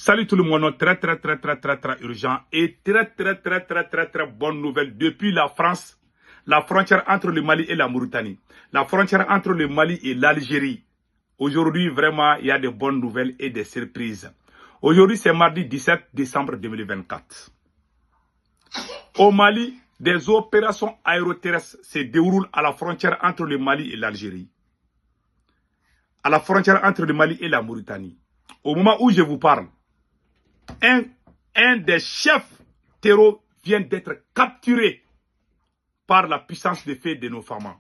Salut tout le monde, très urgent et très bonne nouvelle depuis la France, la frontière entre le Mali et la Mauritanie, la frontière entre le Mali et l'Algérie. Aujourd'hui, vraiment, il y a de bonnes nouvelles et des surprises. Aujourd'hui, c'est mardi 17 décembre 2024. Au Mali, des opérations aéroterrestres se déroulent à la frontière entre le Mali et l'Algérie, à la frontière entre le Mali et la Mauritanie. Au moment où je vous parle, un des chefs terroristes vient d'être capturé par la puissance de feu de nos femmes.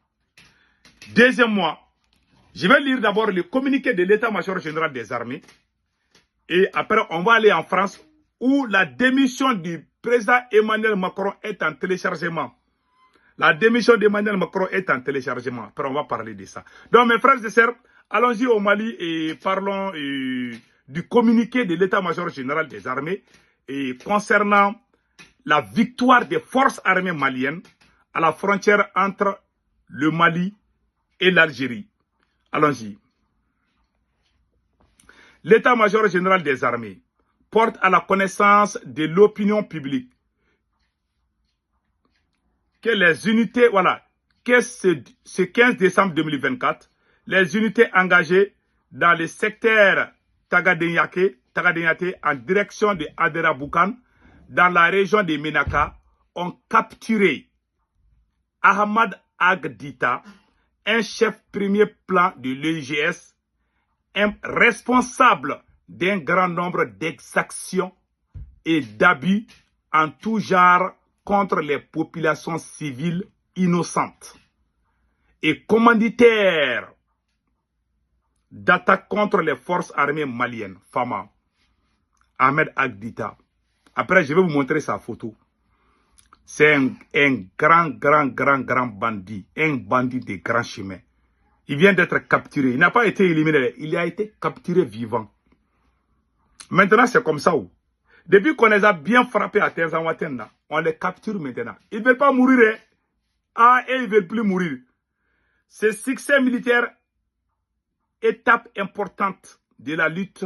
Deuxièmement, je vais lire d'abord le communiqué de l'état-major général des armées. Et après, on va aller en France où la démission du président Emmanuel Macron est en téléchargement. La démission d'Emmanuel Macron est en téléchargement. Après, on va parler de ça. Donc, mes frères et sœurs, allons-y au Mali et parlons du communiqué de l'état-major général des armées et concernant la victoire des forces armées maliennes à la frontière entre le Mali et l'Algérie. Allons-y. L'état-major général des armées porte à la connaissance de l'opinion publique que les unités, que ce 15 décembre 2024, les unités engagées dans le secteur Tagadenyate en direction de Adera Boukan, dans la région de Menaka, ont capturé Ahmad Agdita, un chef premier plan de l'EIGS, un responsable d'un grand nombre d'exactions et d'abus en tout genre contre les populations civiles innocentes et commanditaire d'attaque contre les forces armées maliennes, FAMA, Ahmed Agdita. Après, je vais vous montrer sa photo. C'est un grand bandit, un bandit de grand chemin. Il vient d'être capturé. Il n'a pas été éliminé, il a été capturé vivant. Maintenant, c'est comme ça. Depuis qu'on les a bien frappés à Tenzawatena, on les capture maintenant. Ils ne veulent pas mourir. Et ils ne veulent plus mourir. Ce succès militaire, étape importante de la lutte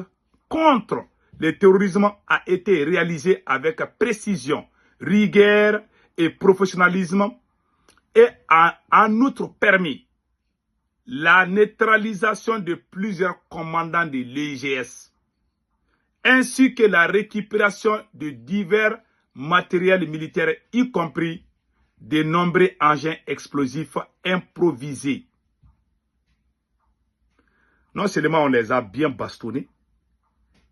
contre le terrorisme, a été réalisé avec précision, rigueur et professionnalisme et a en outre permis la neutralisation de plusieurs commandants de l'EIGS, ainsi que la récupération de divers matériels militaires, y compris de nombreux engins explosifs improvisés. Non seulement on les a bien bastonnés,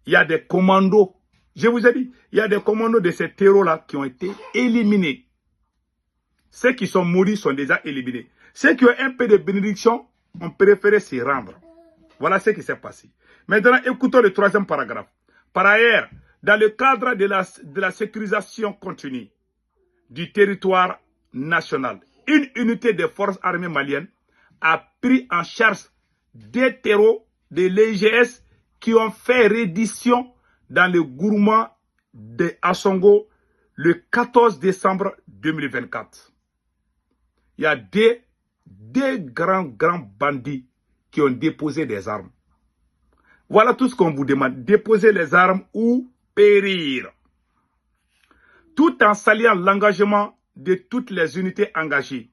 il y a des commandos, je vous ai dit, il y a des commandos de ces terreaux-là qui ont été éliminés. Ceux qui sont morts sont déjà éliminés. Ceux qui ont un peu de bénédiction ont préféré s'y rendre. Voilà ce qui s'est passé. Maintenant, écoutons le troisième paragraphe. Par ailleurs, dans le cadre de la sécurisation continue du territoire national, une unité des forces armées maliennes a pris en charge des terreaux de l'EIGS qui ont fait reddition dans le gourmand de Assongo le 14 décembre 2024. Il y a deux grands bandits qui ont déposé des armes. Voilà tout ce qu'on vous demande. Déposer les armes ou périr. Tout en saluant l'engagement de toutes les unités engagées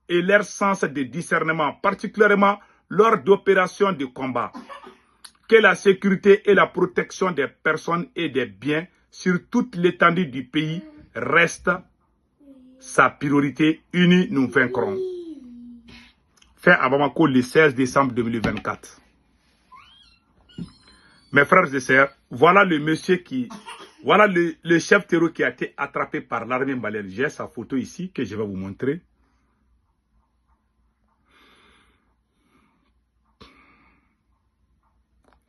et leur sens de discernement, particulièrement lors d'opérations de combat. Que la sécurité et la protection des personnes et des biens sur toute l'étendue du pays restent sa priorité. Unis, nous vaincrons. Fait à Bamako le 16 décembre 2024. Mes frères et sœurs, voilà le monsieur qui... Voilà le chef terroriste qui a été attrapé par l'armée malienne. J'ai sa photo ici que je vais vous montrer.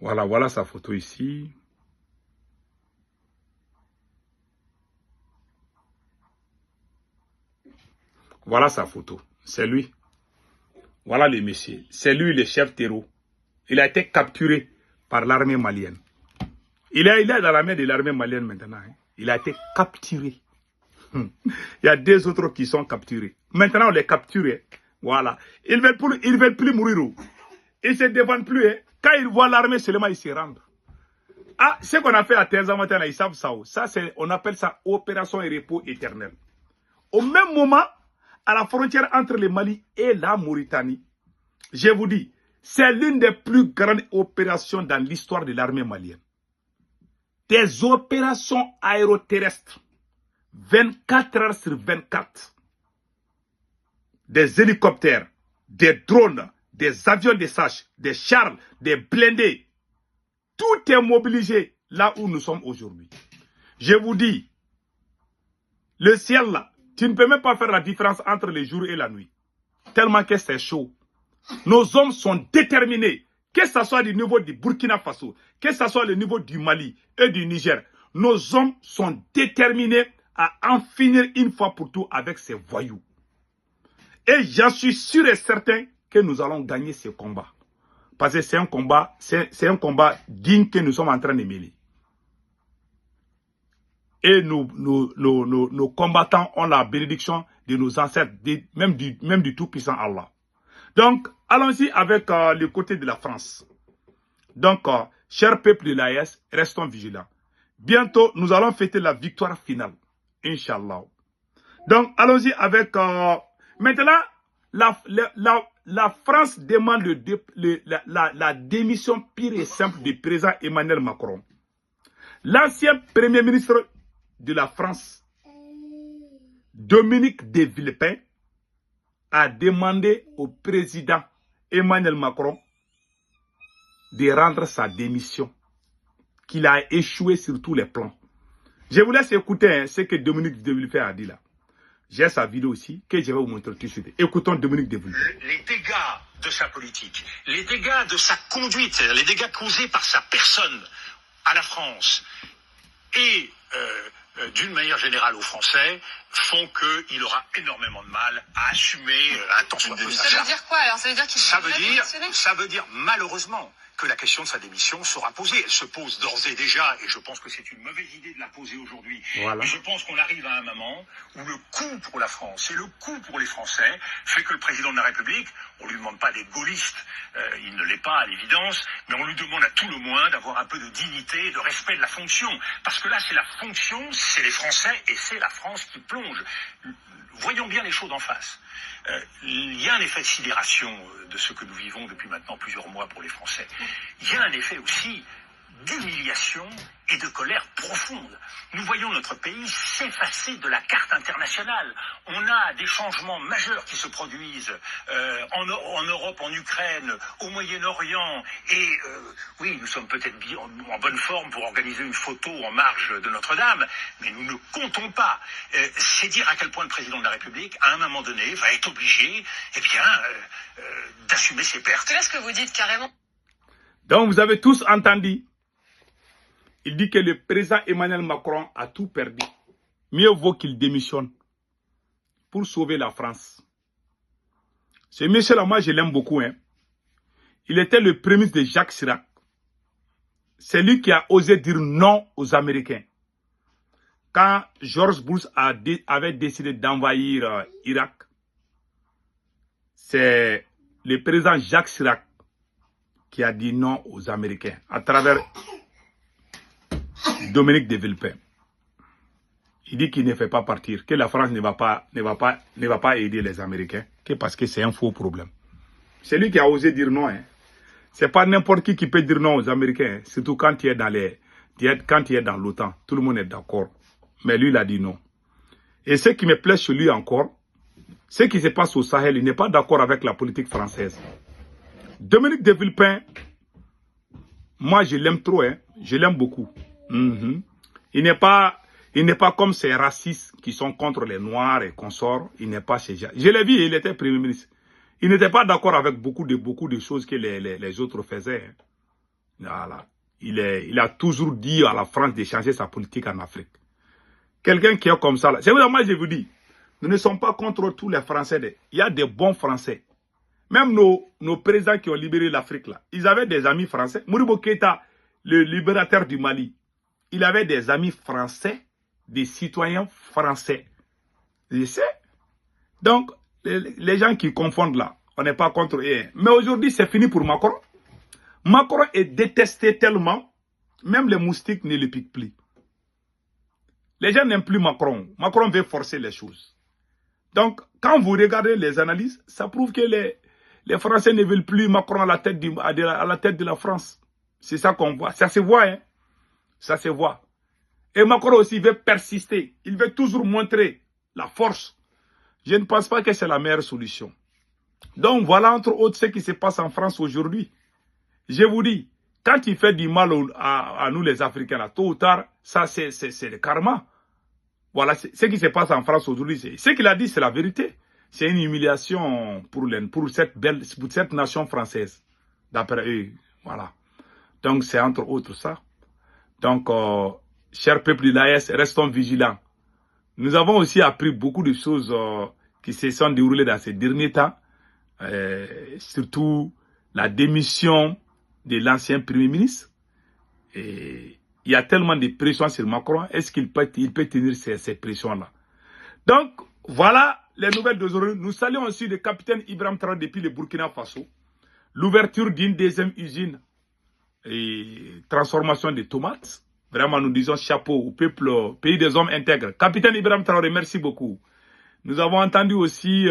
Voilà sa photo ici. Voilà sa photo. C'est lui. Voilà le monsieur. C'est lui le chef terroriste. Il a été capturé par l'armée malienne. Il est dans la main de l'armée malienne maintenant. Hein. Il a été capturé. Il y a deux autres qui sont capturés. Maintenant, on les capture. Voilà. Ils ne veulent plus mourir. Ils ne se défendent plus. Hein. Quand ils voient l'armée, seulement ils se rendent. Ah, ce qu'on a fait à Tenzamatan, ils savent ça. Ça, on appelle ça opération et repos éternel. Au même moment, à la frontière entre le Mali et la Mauritanie, je vous dis, c'est l'une des plus grandes opérations dans l'histoire de l'armée malienne. Des opérations aéroterrestres, 24 heures sur 24. Des hélicoptères, des drones, des avions de chasse, des chars, des blindés. Tout est mobilisé là où nous sommes aujourd'hui. Je vous dis, le ciel là, tu ne peux même pas faire la différence entre le jour et la nuit. Tellement que c'est chaud. Nos hommes sont déterminés, que ce soit du niveau du Burkina Faso, que ce soit le niveau du Mali et du Niger. Nos hommes sont déterminés à en finir une fois pour tout avec ces voyous. Et j'en suis sûr et certain que nous allons gagner ce combat. Parce que c'est un combat digne que nous sommes en train de mêler. Et nos combattants ont la bénédiction de nos ancêtres, même du Tout-Puissant Allah. Donc, allons-y avec le côté de la France. Donc, cher peuple de l'AES, restons vigilants. Bientôt, nous allons fêter la victoire finale. Inch'Allah. Donc, allons-y avec... maintenant, la France demande la démission pure et simple du président Emmanuel Macron. L'ancien premier ministre de la France, Dominique de Villepin, a demandé au président Emmanuel Macron de rendre sa démission, qu'il a échoué sur tous les plans. Je vous laisse écouter ce que Dominique de Villepin a dit là. J'ai sa vidéo aussi que je vais vous montrer tout de suite. Écoutons Dominique de Villepin. Les dégâts de sa politique, les dégâts de sa conduite, les dégâts causés par sa personne à la France et d'une manière générale aux Français font qu'il aura énormément de mal à assumer un temps soit peu sa charge. Ça veut dire quoi alors? Ça veut dire qu'il ça veut dire malheureusement que la question de sa démission sera posée. Elle se pose d'ores et déjà, et je pense que c'est une mauvaise idée de la poser aujourd'hui. Voilà. Et je pense qu'on arrive à un moment où le coût pour la France et le coût pour les Français fait que le président de la République, on ne lui demande pas d'être gaulliste, il ne l'est pas à l'évidence, mais on lui demande à tout le moins d'avoir un peu de dignité et de respect de la fonction. Parce que là, c'est la fonction, c'est les Français et c'est la France qui plonge. Voyons bien les choses en face. Il y a un effet de sidération de ce que nous vivons depuis maintenant plusieurs mois pour les Français. Il y a un effet aussi d'humiliation et de colère profonde. Nous voyons notre pays s'effacer de la carte internationale. On a des changements majeurs qui se produisent en Europe, en Ukraine, au Moyen-Orient. Et oui, nous sommes peut-être en bonne forme pour organiser une photo en marge de Notre-Dame, mais nous ne comptons pas. C'est dire à quel point le président de la République, à un moment donné, va être obligé d'assumer ses pertes. C'est là ce que vous dites carrément. Donc, vous avez tous entendu. Il dit que le président Emmanuel Macron a tout perdu. Mieux vaut qu'il démissionne pour sauver la France. Ce monsieur-là, moi, je l'aime beaucoup. Hein. Il était le premier ministre de Jacques Chirac. C'est lui qui a osé dire non aux Américains. Quand George Bush avait décidé d'envahir Irak, c'est le président Jacques Chirac qui a dit non aux Américains à travers Dominique de Villepin. Il dit qu'il ne fait pas partir, que la France ne va pas aider les Américains, que parce que c'est un faux problème. C'est lui qui a osé dire non. Hein. C'est pas n'importe qui peut dire non aux Américains, hein. Surtout quand tu es dans l'OTAN. Tout le monde est d'accord. Mais lui, il a dit non. Et ce qui me plaît chez lui encore, ce qui se passe au Sahel, il n'est pas d'accord avec la politique française. Dominique de Villepin, moi je l'aime trop, hein. Je l'aime beaucoup. Il n'est pas comme ces racistes qui sont contre les Noirs et consorts. Il n'est pas chez gens. Je l'ai vu, il était Premier ministre. Il n'était pas d'accord avec beaucoup de choses que les autres faisaient. Hein. Voilà. Il a toujours dit à la France de changer sa politique en Afrique. Quelqu'un qui est comme ça, c'est vrai, moi je vous dis, nous ne sommes pas contre tous les Français. Il y a des bons Français. Même nos présidents qui ont libéré l'Afrique, là, ils avaient des amis français. Modibo Keïta, le libérateur du Mali, il avait des amis français, des citoyens français. Je sais. Donc, les gens qui confondent là, on n'est pas contre eux. Mais aujourd'hui, c'est fini pour Macron. Macron est détesté tellement Même les moustiques ne le piquent plus. Les gens n'aiment plus Macron. Macron veut forcer les choses. Donc, quand vous regardez les analyses, ça prouve que les Français ne veulent plus Macron à la tête de la France. C'est ça qu'on voit. Ça se voit, hein. Ça se voit. Et Macron aussi veut persister. Il veut toujours montrer la force. Je ne pense pas que c'est la meilleure solution. Donc, voilà entre autres ce qui se passe en France aujourd'hui. Je vous dis, quand il fait du mal à nous les Africains, là, tôt ou tard, ça c'est le karma. Voilà, ce qui se passe en France aujourd'hui. Ce qu'il a dit, c'est la vérité. C'est une humiliation pour cette nation française. D'après eux, voilà. Donc, c'est entre autres ça. Donc, chers peuples de l'AES, restons vigilants. Nous avons aussi appris beaucoup de choses qui se sont déroulées dans ces derniers temps. Surtout la démission de l'ancien Premier ministre. Et il y a tellement de pression sur Macron. Est-ce qu'il peut tenir ces pressions-là? Donc, voilà les nouvelles d'aujourd'hui. Nous saluons aussi le capitaine Ibrahim Traoré depuis le Burkina Faso. L'ouverture d'une deuxième usine et transformation de tomates. Vraiment, nous disons chapeau au peuple, pays des hommes intègres. Capitaine Ibrahim Traoré, merci beaucoup. Nous avons entendu aussi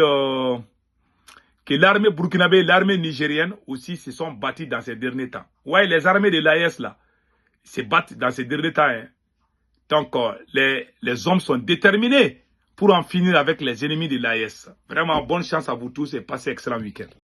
que l'armée burkinabé et l'armée nigérienne aussi se sont battues dans ces derniers temps. Ouais, les armées de l'AES là se battent dans ces derniers temps. Hein. Donc, les hommes sont déterminés pour en finir avec les ennemis de l'AES. Vraiment, bonne chance à vous tous et passez un excellent week-end.